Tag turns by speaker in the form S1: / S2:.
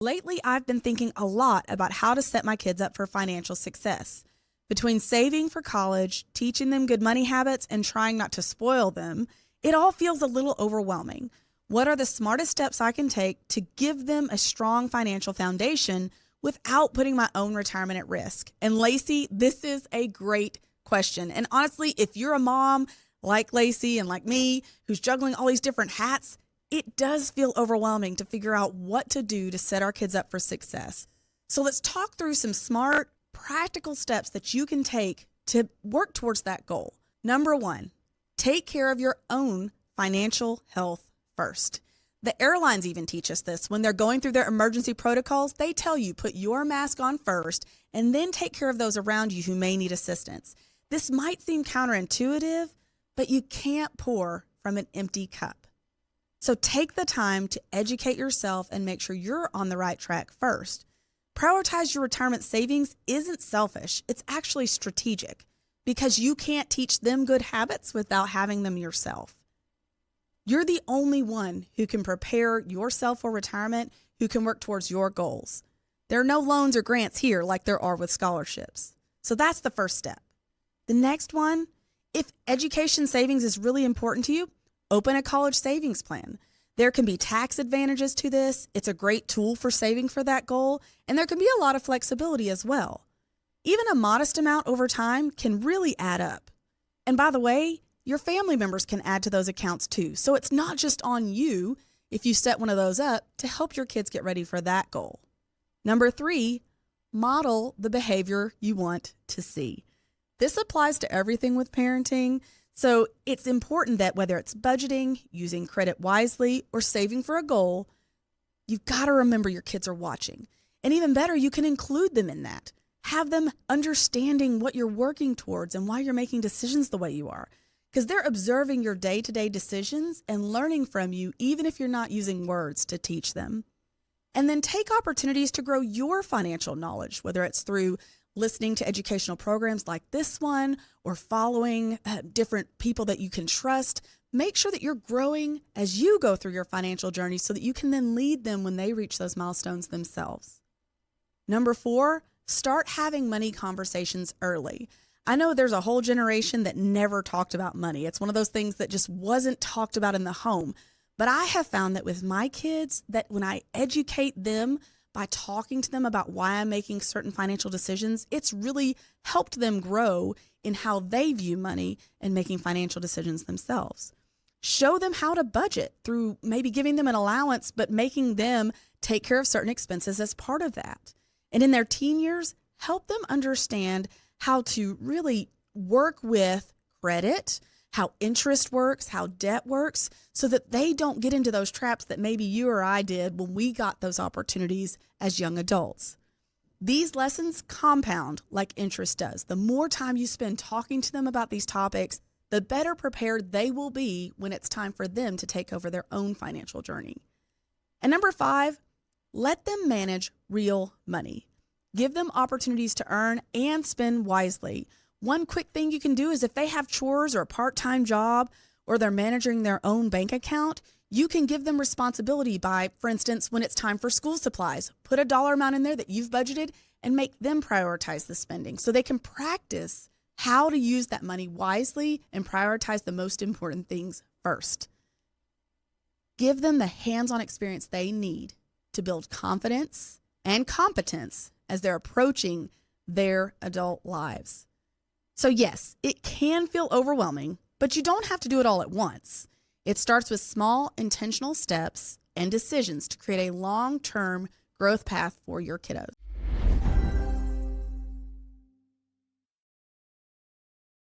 S1: Lately, I've been thinking a lot about how to set my kids up for financial success. Between saving for college, teaching them good money habits, and trying not to spoil them, it all feels a little overwhelming. What are the smartest steps I can take to give them a strong financial foundation without putting my own retirement at risk? And Lacey, this is a great question. And honestly, if you're a mom like Lacey and like me, who's juggling all these different hats, it does feel overwhelming to figure out what to do to set our kids up for success. So let's talk through some smart, practical steps that you can take to work towards that goal. Number one, take care of your own financial health first. The airlines even teach us this. When they're going through their emergency protocols, they tell you put your mask on first and then take care of those around you who may need assistance. This might seem counterintuitive, but you can't pour from an empty cup. So take the time to educate yourself and make sure you're on the right track first. Prioritize your retirement savings isn't selfish. It's actually strategic because you can't teach them good habits without having them yourself. You're the only one who can prepare yourself for retirement, who can work towards your goals. There are no loans or grants here like there are with scholarships. So that's the first step. The next one, if education savings is really important to you, open a college savings plan. There can be tax advantages to this. It's a great tool for saving for that goal, and there can be a lot of flexibility as well. Even a modest amount over time can really add up. And by the way, your family members can add to those accounts too. So it's not just on you if you set one of those up to help your kids get ready for that goal. Number three, model the behavior you want to see. This applies to everything with parenting. So it's important that whether it's budgeting, using credit wisely, or saving for a goal, you've got to remember your kids are watching. And even better, you can include them in that. Have them understanding what you're working towards and why you're making decisions the way you are. Because they're observing your day-to-day decisions and learning from you, even if you're not using words to teach them. And then take opportunities to grow your financial knowledge, whether it's through listening to educational programs like this one or following different people that you can trust. Make sure that you're growing as you go through your financial journey so that you can then lead them when they reach those milestones themselves. Number four, start having money conversations early. I know there's a whole generation that never talked about money. It's one of those things that just wasn't talked about in the home. But I have found that with my kids, that when I educate them by talking to them about why I'm making certain financial decisions, it's really helped them grow in how they view money and making financial decisions themselves. Show them how to budget through maybe giving them an allowance, but making them take care of certain expenses as part of that. And in their teen years, help them understand how to really work with credit, how interest works, how debt works, so that they don't get into those traps that maybe you or I did when we got those opportunities as young adults. These lessons compound like interest does. The more time you spend talking to them about these topics, the better prepared they will be when it's time for them to take over their own financial journey. And number five, let them manage real money. Give them opportunities to earn and spend wisely. One quick thing you can do is if they have chores or a part-time job or they're managing their own bank account, you can give them responsibility by, for instance, when it's time for school supplies, put a dollar amount in there that you've budgeted and make them prioritize the spending so they can practice how to use that money wisely and prioritize the most important things first. Give them the hands-on experience they need to build confidence and competence as they're approaching their adult lives. So yes, it can feel overwhelming, but you don't have to do it all at once. It starts with small, intentional steps and decisions to create a long-term growth path for your kiddos.